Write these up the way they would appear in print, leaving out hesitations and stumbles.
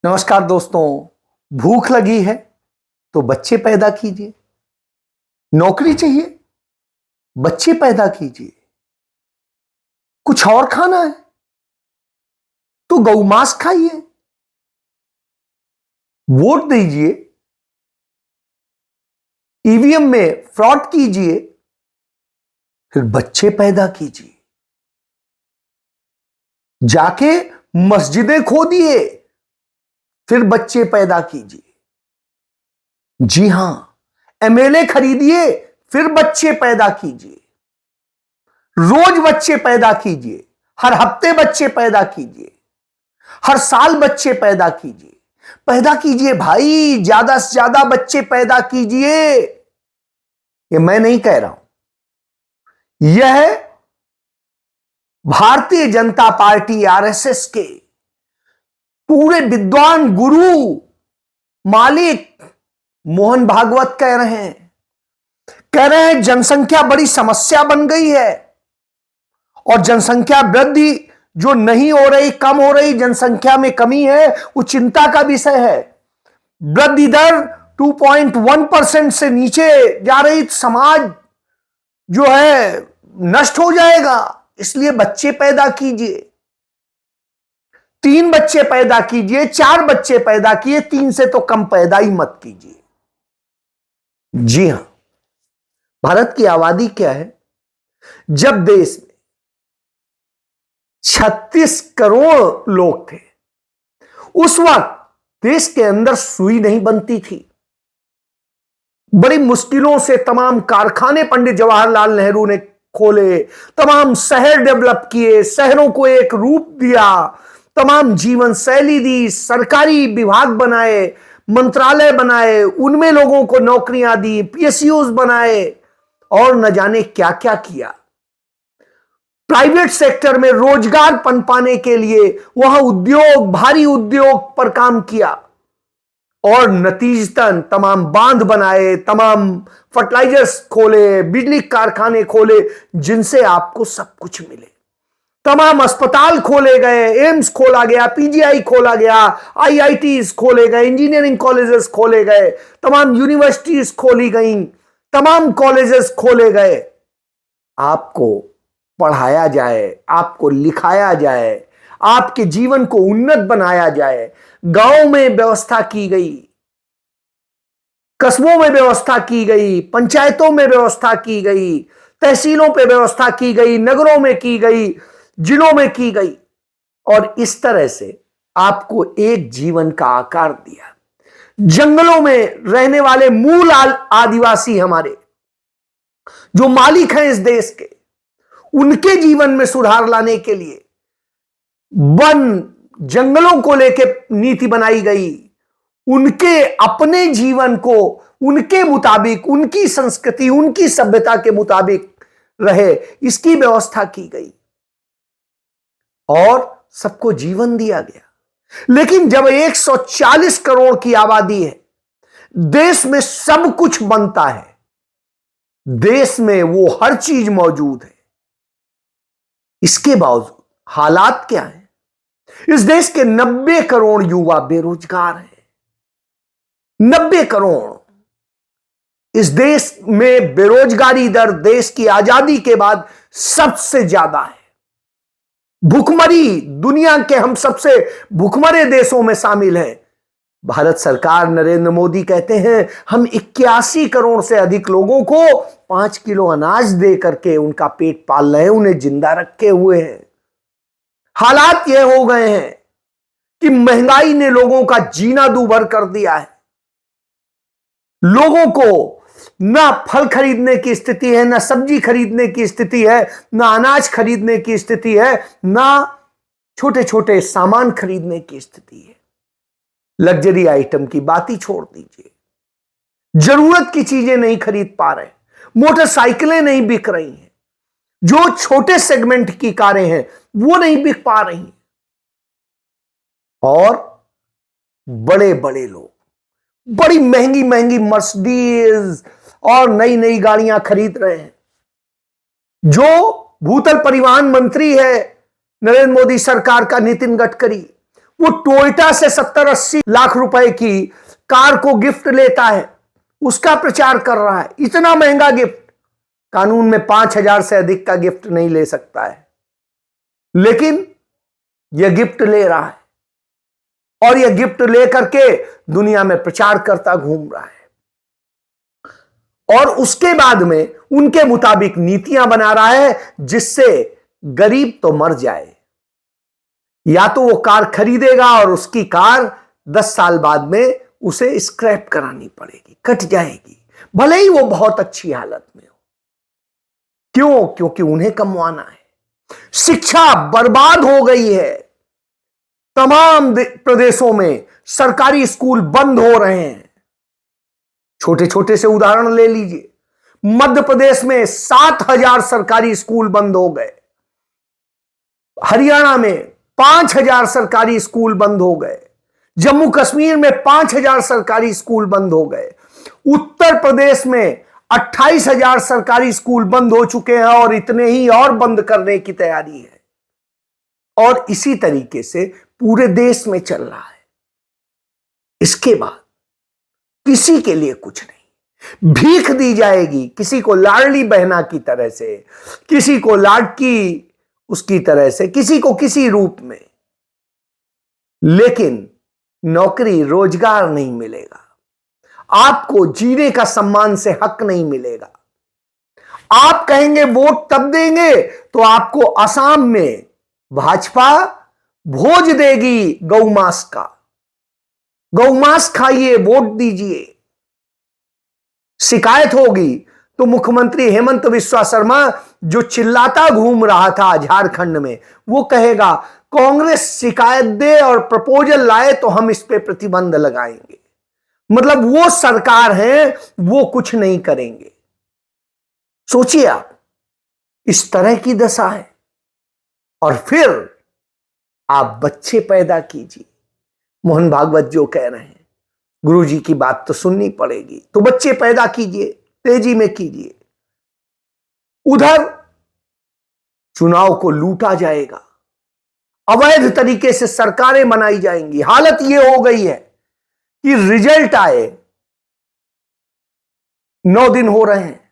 नमस्कार दोस्तों। भूख लगी है तो बच्चे पैदा कीजिए। नौकरी चाहिए, बच्चे पैदा कीजिए। कुछ और खाना है तो गौ मांस खाइए। वोट दीजिए, ईवीएम में फ्रॉड कीजिए, फिर बच्चे पैदा कीजिए। जाके मस्जिदें खोदिए, फिर बच्चे पैदा कीजिए। जी हां, एमएलए खरीदिए, फिर बच्चे पैदा कीजिए। रोज बच्चे पैदा कीजिए, हर हफ्ते बच्चे पैदा कीजिए, हर साल बच्चे पैदा कीजिए। पैदा कीजिए भाई, ज्यादा से ज्यादा बच्चे पैदा कीजिए। ये मैं नहीं कह रहा हूं, यह भारतीय जनता पार्टी आरएसएस के पूरे विद्वान गुरु मालिक मोहन भागवत कह रहे हैं जनसंख्या बड़ी समस्या बन गई है और जनसंख्या वृद्धि जो नहीं हो रही, कम हो रही, जनसंख्या में कमी है, वो चिंता का विषय है। वृद्धि दर 2.1% से नीचे जा रही, समाज जो है नष्ट हो जाएगा। इसलिए बच्चे पैदा कीजिए। 3 बच्चे पैदा कीजिए, 4 बच्चे पैदा किए, 3 से तो कम पैदा ही मत कीजिए। जी हां, भारत की आबादी क्या है? जब देश में 36 करोड़ लोग थे, उस वक्त देश के अंदर सुई नहीं बनती थी। बड़ी मुश्किलों से तमाम कारखाने पंडित जवाहरलाल नेहरू ने खोले, तमाम शहर डेवलप किए, शहरों को एक रूप दिया, तमाम जीवन शैली दी, सरकारी विभाग बनाए, मंत्रालय बनाए, उनमें लोगों को नौकरियां दी, पीएसयूज बनाए और न जाने क्या क्या किया। प्राइवेट सेक्टर में रोजगार पनपाने के लिए वहां उद्योग, भारी उद्योग पर काम किया और नतीजतन तमाम बांध बनाए, तमाम फर्टिलाइजर्स खोले, बिजली कारखाने खोले, जिनसे आपको सब कुछ मिले। तमाम अस्पताल खोले गए, एम्स खोला गया, पीजीआई खोला गया, आईआईटीज खोले गए, इंजीनियरिंग कॉलेजेस खोले गए, तमाम यूनिवर्सिटीज खोली गईं, तमाम कॉलेजेस खोले गए। आपको पढ़ाया जाए, आपको लिखाया जाए, आपके जीवन को उन्नत बनाया जाए। गांव में व्यवस्था की गई, कस्बों में व्यवस्था की गई, पंचायतों में व्यवस्था की गई, तहसीलों पे व्यवस्था की गई, नगरों में की गई, जिलों में की गई और इस तरह से आपको एक जीवन का आकार दिया। जंगलों में रहने वाले मूल आदिवासी हमारे जो मालिक हैं इस देश के, उनके जीवन में सुधार लाने के लिए वन जंगलों को लेकर नीति बनाई गई। उनके अपने जीवन को उनके मुताबिक, उनकी संस्कृति, उनकी सभ्यता के मुताबिक रहे, इसकी व्यवस्था की गई और सबको जीवन दिया गया। लेकिन जब 140 करोड़ की आबादी है, देश में सब कुछ बनता है, देश में वो हर चीज मौजूद है, इसके बावजूद हालात क्या है? इस देश के 90 करोड़ युवा बेरोजगार हैं। 90 करोड़। इस देश में बेरोजगारी दर देश की आजादी के बाद सबसे ज्यादा है। भुखमरी, दुनिया के हम सबसे भुखमरे देशों में शामिल हैं। भारत सरकार, नरेंद्र मोदी कहते हैं हम 81 करोड़ से अधिक लोगों को 5 किलो अनाज दे करके उनका पेट पाल रहे हैं, उन्हें जिंदा रखे हुए हैं। हालात यह हो गए हैं कि महंगाई ने लोगों का जीना दूभर कर दिया है। लोगों को ना फल खरीदने की स्थिति है, ना सब्जी खरीदने की स्थिति है, ना अनाज खरीदने की स्थिति है, ना छोटे छोटे सामान खरीदने की स्थिति है। लग्जरी आइटम की बात ही छोड़ दीजिए, जरूरत की चीजें नहीं खरीद पा रहे, मोटरसाइकिलें नहीं बिक रही हैं, जो छोटे सेगमेंट की कारें हैं वो नहीं बिक पा रही, और बड़े बड़े लोग बड़ी महंगी महंगी मर्सिडीज और नई नई गाड़ियां खरीद रहे हैं। जो भूतल परिवहन मंत्री है नरेंद्र मोदी सरकार का, नितिन गडकरी, वो टोयोटा से 70-80 लाख रुपए की कार को गिफ्ट लेता है, उसका प्रचार कर रहा है। इतना महंगा गिफ्ट कानून में 5,000 से अधिक का गिफ्ट नहीं ले सकता है, लेकिन यह गिफ्ट ले रहा है और यह गिफ्ट लेकर के दुनिया में प्रचार करता घूम रहा है। और उसके बाद में उनके मुताबिक नीतियां बना रहा है जिससे गरीब तो मर जाए, या तो वो कार खरीदेगा और उसकी कार 10 साल बाद में उसे स्क्रैप करानी पड़ेगी, कट जाएगी, भले ही वो बहुत अच्छी हालत में हो। क्यों? क्योंकि उन्हें कमवाना है। शिक्षा बर्बाद हो गई है। तमाम प्रदेशों में सरकारी स्कूल बंद हो रहे हैं। छोटे छोटे से उदाहरण ले लीजिए। मध्य प्रदेश में 7,000 सरकारी स्कूल बंद हो गए, हरियाणा में 5,000 सरकारी स्कूल बंद हो गए, जम्मू कश्मीर में 5,000 सरकारी स्कूल बंद हो गए, उत्तर प्रदेश में 28,000 सरकारी स्कूल बंद हो चुके हैं और इतने ही और बंद करने की तैयारी है। और इसी तरीके से पूरे देश में चल रहा है। इसके बाद किसी के लिए कुछ नहीं, भीख दी जाएगी, किसी को लाडली बहना की तरह से, किसी को लाडकी उसकी तरह से, किसी को किसी रूप में, लेकिन नौकरी रोजगार नहीं मिलेगा। आपको जीने का सम्मान से हक नहीं मिलेगा। आप कहेंगे वोट तब देंगे तो आपको असम में भाजपा भोज देगी गौमांस का, गौमांस खाइए, वोट दीजिए। शिकायत होगी तो मुख्यमंत्री हेमंत बिस्वा शर्मा जो चिल्लाता घूम रहा था झारखंड में, वो कहेगा कांग्रेस शिकायत दे और प्रपोजल लाए तो हम इस पे प्रतिबंध लगाएंगे। मतलब वो सरकार है, वो कुछ नहीं करेंगे। सोचिए आप, इस तरह की दशा है। और फिर आप बच्चे पैदा कीजिए। मोहन भागवत जो कह रहे हैं, गुरुजी की बात तो सुननी पड़ेगी, तो बच्चे पैदा कीजिए, तेजी में कीजिए। उधर चुनाव को लूटा जाएगा, अवैध तरीके से सरकारें बनाई जाएंगी। हालत यह हो गई है कि रिजल्ट आए 9 दिन हो रहे हैं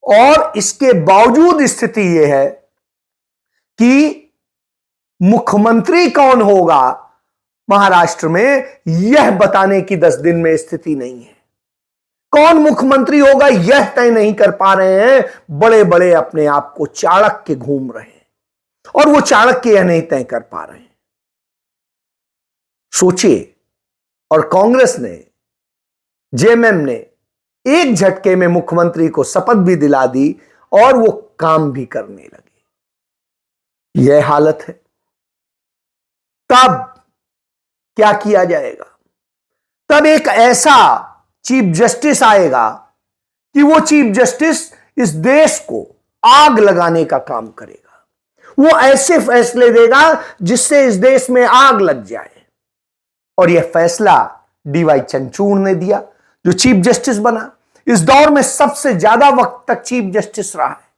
और इसके बावजूद स्थिति यह है कि मुख्यमंत्री कौन होगा महाराष्ट्र में, यह बताने की 10 दिन में स्थिति नहीं है। कौन मुख्यमंत्री होगा यह तय नहीं कर पा रहे हैं। बड़े बड़े अपने आप को चाणक्य घूम रहे हैं और वो चाणक्य यह नहीं तय कर पा रहे हैं। सोचिए, और कांग्रेस ने, जेएमएम ने एक झटके में मुख्यमंत्री को शपथ भी दिला दी और वो काम भी करने लगे। यह हालत है। तब क्या किया जाएगा? तब एक ऐसा चीफ जस्टिस आएगा कि वो चीफ जस्टिस इस देश को आग लगाने का काम करेगा। वो ऐसे फैसले देगा जिससे इस देश में आग लग जाए। और यह फैसला डीवाई चंद्रचूड़ ने दिया, जो चीफ जस्टिस बना। इस दौर में सबसे ज्यादा वक्त तक चीफ जस्टिस रहा है।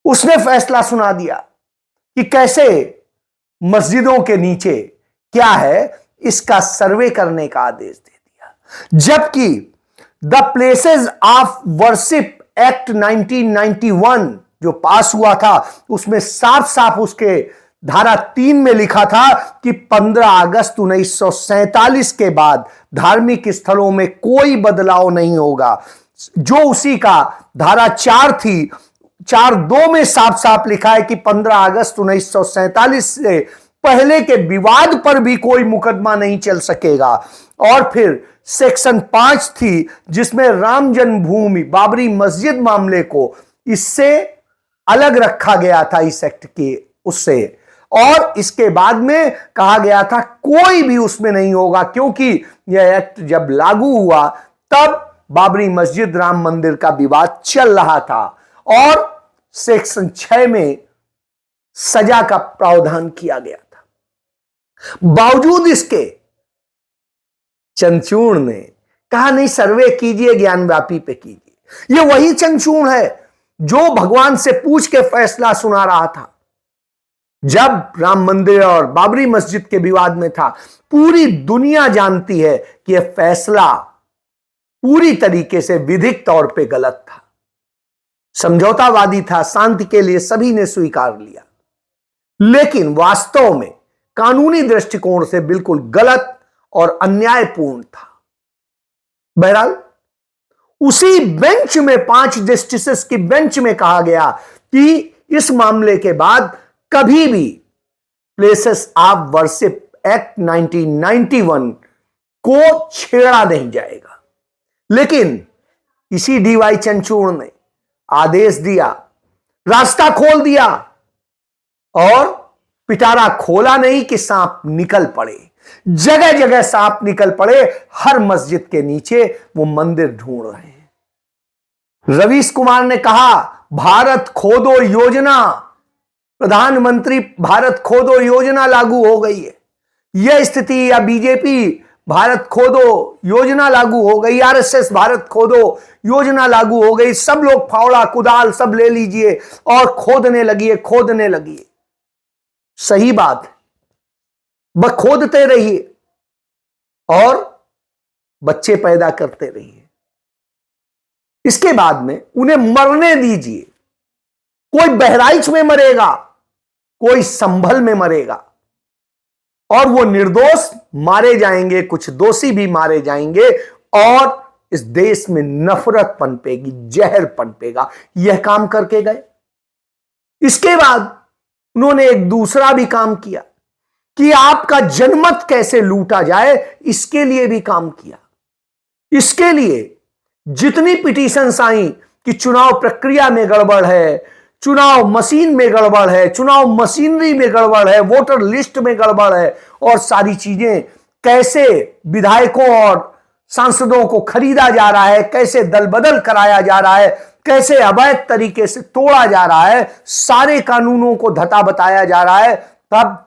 उसने फैसला सुना दिया कि कैसे मस्जिदों के नीचे क्या है, इसका सर्वे करने का आदेश दे दिया। जबकि the places of worship act 1991 जो पास हुआ था, उसमें साफ साफ उसके धारा 3 में लिखा था कि 15 अगस्त 1947 के बाद धार्मिक स्थलों में कोई बदलाव नहीं होगा। जो उसी का धारा 4 थी, 4(2) में साफ साफ लिखा है कि 15 अगस्त 1947 से पहले के विवाद पर भी कोई मुकदमा नहीं चल सकेगा। और फिर सेक्शन 5 थी जिसमें राम जन्मभूमि बाबरी मस्जिद मामले को इससे अलग रखा गया था, इस एक्ट के उससे। और इसके बाद में कहा गया था कोई भी उसमें नहीं होगा, क्योंकि यह एक्ट जब लागू हुआ तब बाबरी मस्जिद राम मंदिर का विवाद चल रहा था और सेक्शन 6 में सजा का प्रावधान किया गया था। बावजूद इसके चंद्रचूड़ ने कहा नहीं, सर्वे कीजिए, ज्ञानव्यापी पे कीजिए। यह वही चंद्रचूड़ है जो भगवान से पूछ के फैसला सुना रहा था। जब राम मंदिर और बाबरी मस्जिद के विवाद में था, पूरी दुनिया जानती है कि यह फैसला पूरी तरीके से विधिक तौर पे गलत था, समझौतावादी था, शांति के लिए सभी ने स्वीकार लिया, लेकिन वास्तव में कानूनी दृष्टिकोण से बिल्कुल गलत और अन्यायपूर्ण था। बहरहाल उसी बेंच में 5 जस्टिसेस की बेंच में कहा गया कि इस मामले के बाद कभी भी प्लेसेस ऑफ वर्शिप एक्ट 1991 को छेड़ा नहीं जाएगा। लेकिन इसी डीवाई चंद्रचूड़ ने आदेश दिया, रास्ता खोल दिया और पिटारा खोला नहीं कि सांप निकल पड़े। जगह जगह सांप निकल पड़े, हर मस्जिद के नीचे वो मंदिर ढूंढ रहे हैं। रवीश कुमार ने कहा, भारत खोदो योजना, प्रधानमंत्री भारत खोदो योजना लागू हो गई है। यह स्थिति या बीजेपी भारत खोदो योजना लागू हो गई, आरएसएस भारत खोदो योजना लागू हो गई, सब लोग फावड़ा कुदाल सब ले लीजिए और खोदने लगिए। सही बात है, बस खोदते रहिए और बच्चे पैदा करते रहिए। इसके बाद में उन्हें मरने दीजिए। कोई बहराइच में मरेगा, कोई संभल में मरेगा और वो निर्दोष मारे जाएंगे, कुछ दोषी भी मारे जाएंगे और इस देश में नफरत पनपेगी, जहर पनपेगा। यह काम करके गए। इसके बाद उन्होंने एक दूसरा भी काम किया कि आपका जनमत कैसे लूटा जाए, इसके लिए भी काम किया। इसके लिए जितनी पिटीशंस आई कि चुनाव प्रक्रिया में गड़बड़ है, चुनाव मशीन में गड़बड़ है, चुनाव मशीनरी में गड़बड़ है, वोटर लिस्ट में गड़बड़ है और सारी चीजें, कैसे विधायकों और सांसदों को खरीदा जा रहा है, कैसे दल बदल कराया जा रहा है, कैसे अवैध तरीके से तोड़ा जा रहा है, सारे कानूनों को धता बताया जा रहा है, तब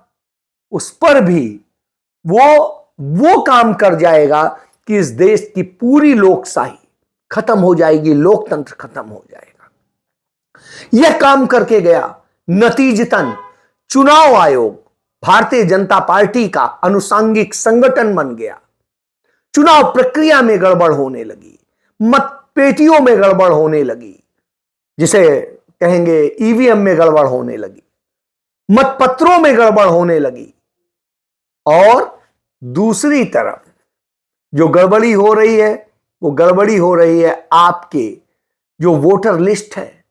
उस पर भी वो काम कर जाएगा कि इस देश की पूरी लोकशाही खत्म हो जाएगी, लोकतंत्र खत्म हो जाएगा। यह काम करके गया। नतीजतन चुनाव आयोग भारतीय जनता पार्टी का अनुषांगिक संगठन बन गया। चुनाव प्रक्रिया में गड़बड़ होने लगी, मतपेटियों में गड़बड़ होने लगी, जिसे कहेंगे ईवीएम में गड़बड़ होने लगी, मतपत्रों में गड़बड़ होने लगी और दूसरी तरफ जो गड़बड़ी हो रही है वो गड़बड़ी हो रही है आपके जो वोटर लिस्ट है,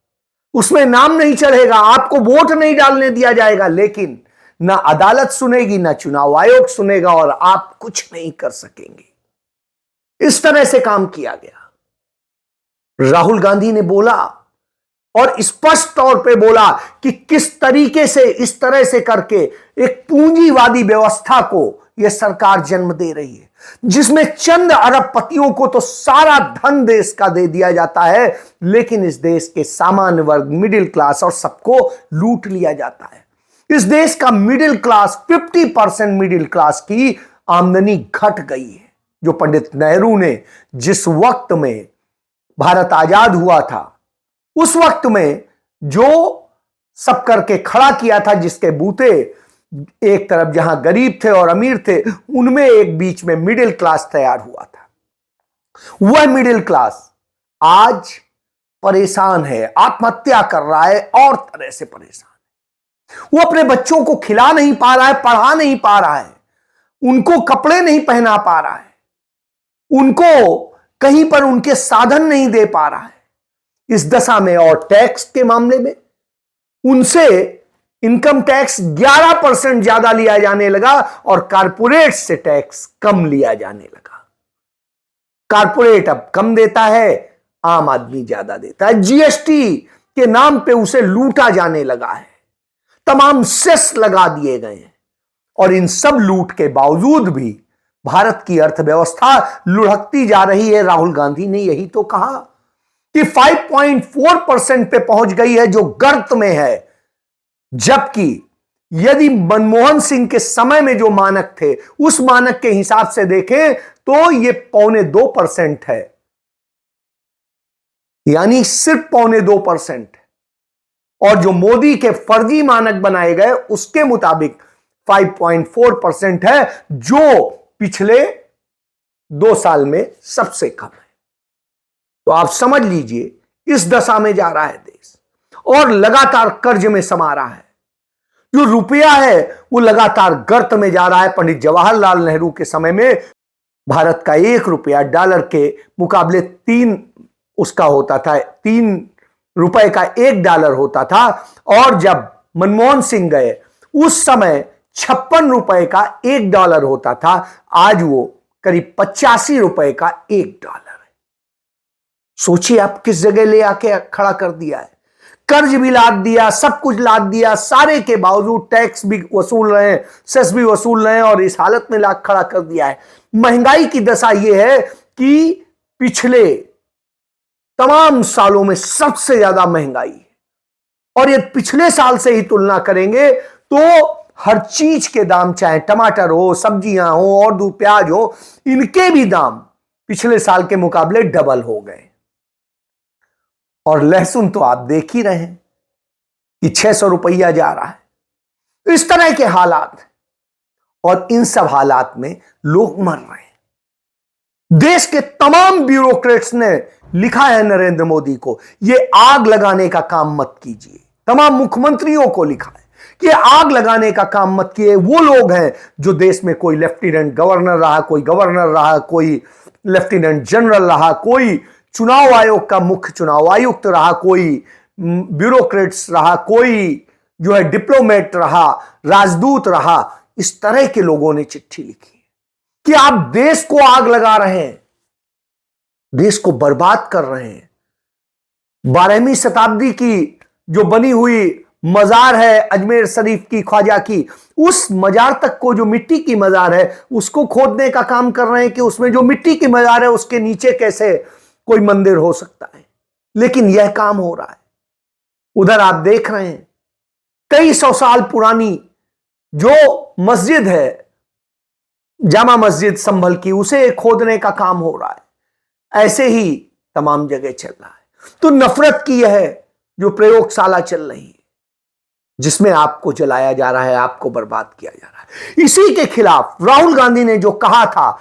उसमें नाम नहीं चढ़ेगा, आपको वोट नहीं डालने दिया जाएगा, लेकिन ना अदालत सुनेगी, ना चुनाव आयोग सुनेगा और आप कुछ नहीं कर सकेंगे। इस तरह से काम किया गया। राहुल गांधी ने बोला और स्पष्ट तौर पे बोला कि किस तरीके से इस तरह से करके एक पूंजीवादी व्यवस्था को यह सरकार जन्म दे रही है, जिसमें चंद अरबपतियों को तो सारा धन देश का दे दिया जाता है, लेकिन इस देश के सामान्य वर्ग, मिडिल क्लास और सबको लूट लिया जाता है। इस देश का मिडिल क्लास, 50% मिडिल क्लास की आमदनी घट गई है। जो पंडित नेहरू ने जिस वक्त में भारत आजाद हुआ था, उस वक्त में जो सब करके खड़ा किया था, जिसके बूते एक तरफ जहां गरीब थे और अमीर थे, उनमें एक बीच में मिडिल क्लास तैयार हुआ था। वह मिडिल क्लास आज परेशान है, आत्महत्या कर रहा है और तरह से परेशान है। वो अपने बच्चों को खिला नहीं पा रहा है, पढ़ा नहीं पा रहा है, उनको कपड़े नहीं पहना पा रहा है, उनको कहीं पर उनके साधन नहीं दे पा रहा है। इस दशा में और टैक्स के मामले में उनसे इनकम टैक्स 11% ज्यादा लिया जाने लगा और कारपोरेट से टैक्स कम लिया जाने लगा। कारपोरेट अब कम देता है, आम आदमी ज्यादा देता है। जीएसटी के नाम पे उसे लूटा जाने लगा है, तमाम सेस लगा दिए गए हैं और इन सब लूट के बावजूद भी भारत की अर्थव्यवस्था लुढ़कती जा रही है। राहुल गांधी ने यही तो कहा कि 5.4% पे पहुंच गई है, जो गर्त में है, जबकि यदि मनमोहन सिंह के समय में जो मानक थे, उस मानक के हिसाब से देखें तो ये 2.25% है, यानी सिर्फ 2.25%। और जो मोदी के फर्जी मानक बनाए गए उसके मुताबिक 5.4% है, जो पिछले 2 साल में सबसे कम है। तो आप समझ लीजिए इस दशा में जा रहा है देश और लगातार कर्ज में समा रहा है। जो रुपया है वो लगातार गर्त में जा रहा है। पंडित जवाहरलाल नेहरू के समय में भारत का 1 रुपया डॉलर के मुकाबले 3 उसका होता था, 3 रुपए का 1 डॉलर होता था। और जब मनमोहन सिंह गए उस समय 56 रुपए का 1 डॉलर होता था, आज वो करीब 85 रुपए का 1 डॉलर है। सोचिए आप किस जगह ले आके खड़ा कर दिया है। कर्ज भी लाद दिया, सब कुछ लाद दिया, सारे के बावजूद टैक्स भी वसूल रहे हैं, सेस भी वसूल रहे हैं और इस हालत में ला खड़ा कर दिया है। महंगाई की दशा यह है कि पिछले तमाम सालों में सबसे ज्यादा महंगाई है। और ये पिछले साल से ही तुलना करेंगे तो हर चीज के दाम, चाहे टमाटर हो, सब्जियां हो और दूध प्याज हो, इनके भी दाम पिछले साल के मुकाबले डबल हो गए। और लहसुन तो आप देख ही रहे हैं कि 600 रुपया जा रहा है। इस तरह के हालात, और इन सब हालात में लोग मर रहे हैं। देश के तमाम ब्यूरोक्रेट्स ने लिखा है नरेंद्र मोदी को, यह आग लगाने का काम मत कीजिए। तमाम मुख्यमंत्रियों को लिखा है कि आग लगाने का काम मत कीजिए। वो लोग हैं जो देश में कोई लेफ्टिनेंट गवर्नर रहा, कोई गवर्नर रहा, कोई लेफ्टिनेंट जनरल रहा, कोई चुनाव आयोग का मुख्य चुनाव आयुक्त रहा, कोई ब्यूरोक्रेट्स रहा, कोई जो है डिप्लोमेट रहा, राजदूत रहा। इस तरह के लोगों ने चिट्ठी लिखी कि आप देश को आग लगा रहे हैं, देश को बर्बाद कर रहे हैं। 12वीं शताब्दी की जो बनी हुई मजार है अजमेर शरीफ की, ख्वाजा की, उस मजार तक को जो मिट्टी की मजार है उसको खोदने का काम कर रहे हैं कि उसमें जो मिट्टी की मजार है उसके नीचे कैसे कोई मंदिर हो सकता है। लेकिन यह काम हो रहा है। उधर आप देख रहे हैं कई 100 साल पुरानी जो मस्जिद है, जामा मस्जिद संभल की, उसे खोदने का काम हो रहा है। ऐसे ही तमाम जगह चल रहा है। तो नफरत की यह जो प्रयोगशाला चल रही है जिसमें आपको जलाया जा रहा है, आपको बर्बाद किया जा रहा है, इसी के खिलाफ राहुल गांधी ने जो कहा था,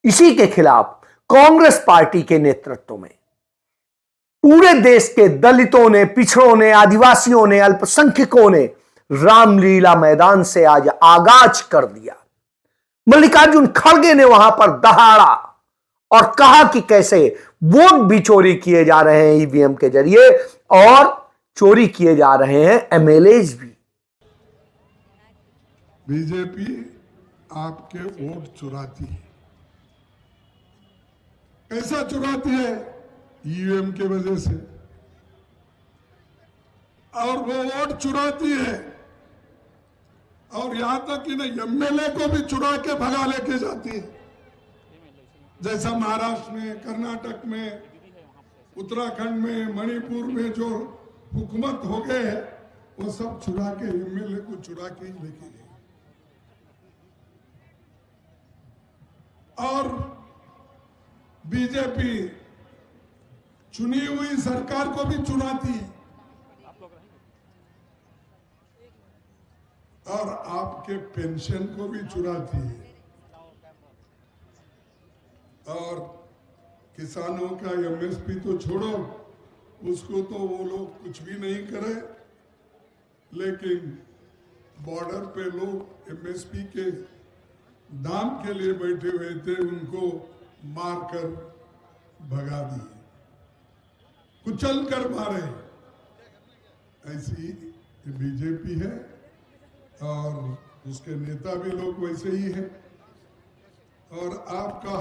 इसी के खिलाफ कांग्रेस पार्टी के नेतृत्व में पूरे देश के दलितों ने, पिछड़ों ने, आदिवासियों ने, अल्पसंख्यकों ने रामलीला मैदान से आज आगाज कर दिया। मल्लिकार्जुन खड़गे ने वहां पर दहाड़ा और कहा कि कैसे वोट भी चोरी किए जा रहे हैं ईवीएम के जरिए और चोरी किए जा रहे हैं एमएलएज भी। बीजेपी आपके वोट चुराती है। कैसा चुराती है? ईवीएम के वजह से। और वो वोट चुराती है और यहां तक कि नहीं, एमएलए को भी चुरा के भगा लेके जाती है। जैसा महाराष्ट्र में, कर्नाटक में, उत्तराखंड में, मणिपुर में जो हुकूमत हो गए हैं, वो सब चुरा के, एमएलए को चुरा के ही लेके गए। और बीजेपी चुनी हुई सरकार को भी चुराती है और आपके पेंशन को भी चुराती है। और किसानों का एमएसपी तो छोड़ो, उसको तो वो लोग कुछ भी नहीं करे, लेकिन बॉर्डर पे लोग एमएसपी के दाम के लिए बैठे हुए थे, उनको मारकर भगा दिए, कुचल कर मारे। ऐसी बीजेपी है और उसके नेता भी लोग वैसे ही हैं और आपका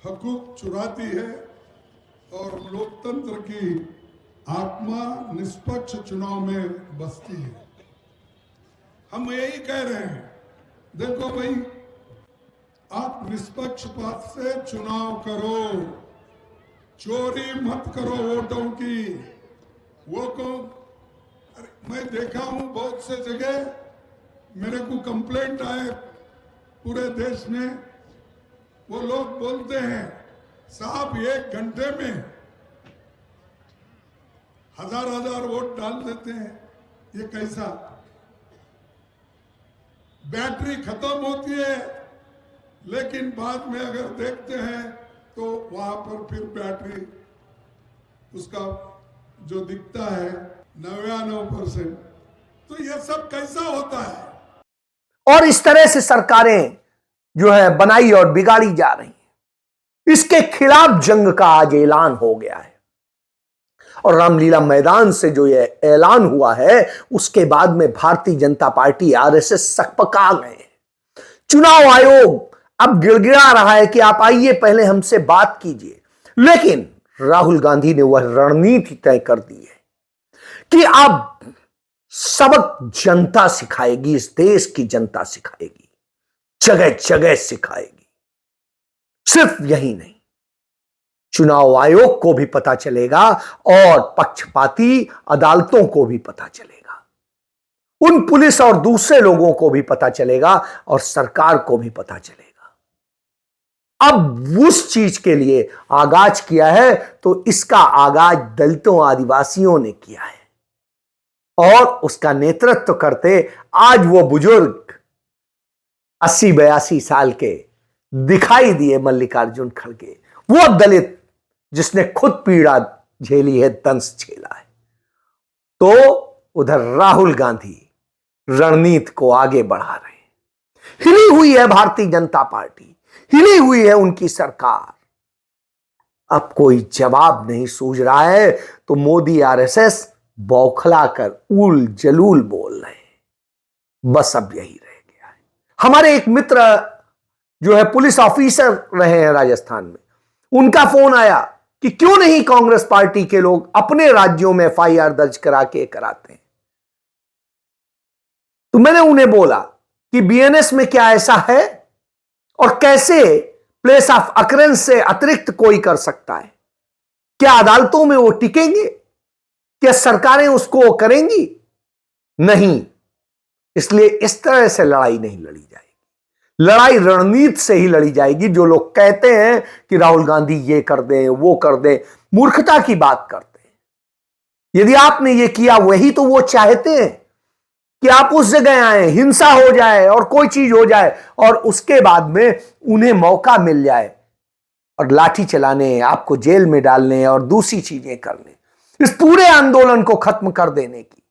हकूक चुराती है और लोकतंत्र की आत्मा निष्पक्ष चुनाव में बसती है। हम यही कह रहे हैं, देखो भाई, आप निष्पक्षपात से चुनाव करो, चोरी मत करो वोटों की। वो को मैं देखा हूं बहुत से जगह, मेरे को कंप्लेंट आए पूरे देश में, वो लोग बोलते हैं साहब 1 घंटे में हजार हजार वोट डाल देते हैं। ये कैसा? बैटरी खत्म होती है, लेकिन बाद में अगर देखते हैं तो वहां पर फिर बैटरी उसका जो दिखता है 99%। तो ये सब कैसा होता है? और इस तरह से सरकारें जो है बनाई और बिगाड़ी जा रही हैं। इसके खिलाफ जंग का आज ऐलान हो गया है और रामलीला मैदान से जो ये ऐलान हुआ है उसके बाद में भारतीय जनता पार्टी आरएसएस सकपका गए। चुनाव आयोग अब गिड़गिड़ा रहा है कि आप आइए पहले हमसे बात कीजिए, लेकिन राहुल गांधी ने वह रणनीति तय कर दी है कि अब सबक जनता सिखाएगी, इस देश की जनता सिखाएगी, जगह जगह सिखाएगी। सिर्फ यही नहीं, चुनाव आयोग को भी पता चलेगा और पक्षपाती अदालतों को भी पता चलेगा, उन पुलिस और दूसरे लोगों को भी पता चलेगा और सरकार को भी पता चलेगा। अब उस चीज के लिए आगाज किया है तो इसका आगाज दलितों आदिवासियों ने किया है और उसका नेतृत्व करते आज वो बुजुर्ग 80-82 साल के दिखाई दिए मल्लिकार्जुन खड़गे, वो दलित जिसने खुद पीड़ा झेली है, दंश झेला है। तो उधर राहुल गांधी रणनीति को आगे बढ़ा रहे हैं। हिली हुई है भारतीय जनता पार्टी, हिली हुई है उनकी सरकार। अब कोई जवाब नहीं सूझ रहा है तो मोदी आरएसएस बौखला कर उल जलूल बोल रहे हैं। बस अब यही रह गया है। हमारे एक मित्र जो है पुलिस ऑफिसर रहे हैं राजस्थान में, उनका फोन आया कि क्यों नहीं कांग्रेस पार्टी के लोग अपने राज्यों में एफआईआर दर्ज करा के कराते हैं। तो मैंने उन्हें बोला कि बीएनएस में क्या ऐसा है और कैसे प्लेस ऑफ अकरेंस से अतिरिक्त कोई कर सकता है? क्या अदालतों में वो टिकेंगे? क्या सरकारें उसको करेंगी? नहीं। इसलिए इस तरह से लड़ाई नहीं लड़ी जाएगी, लड़ाई रणनीति से ही लड़ी जाएगी। जो लोग कहते हैं कि राहुल गांधी ये कर दें वो कर दें, मूर्खता की बात करते हैं। यदि आपने ये किया, वही तो वो चाहते हैं कि आप उस जगह आए, हिंसा हो जाए और कोई चीज हो जाए और उसके बाद में उन्हें मौका मिल जाए और लाठी चलाने, आपको जेल में डालने और दूसरी चीजें करने, इस पूरे आंदोलन को खत्म कर देने की।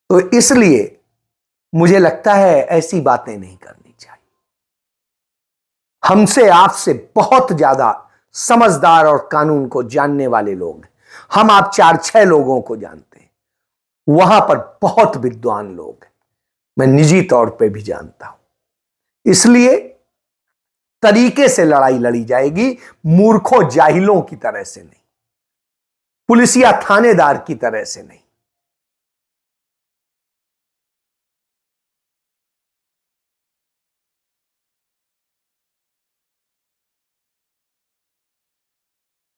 तो इसलिए मुझे लगता है ऐसी बातें नहीं करनी चाहिए। हमसे आपसे बहुत ज्यादा समझदार और कानून को जानने वाले लोग हैं। हम आप 4-6 लोगों को जानते हैं, वहां पर बहुत विद्वान लोग हैं, मैं निजी तौर पे भी जानता हूं। इसलिए तरीके से लड़ाई लड़ी जाएगी, मूर्खों जाहिलों की तरह से नहीं, पुलिसिया थानेदार की तरह से नहीं।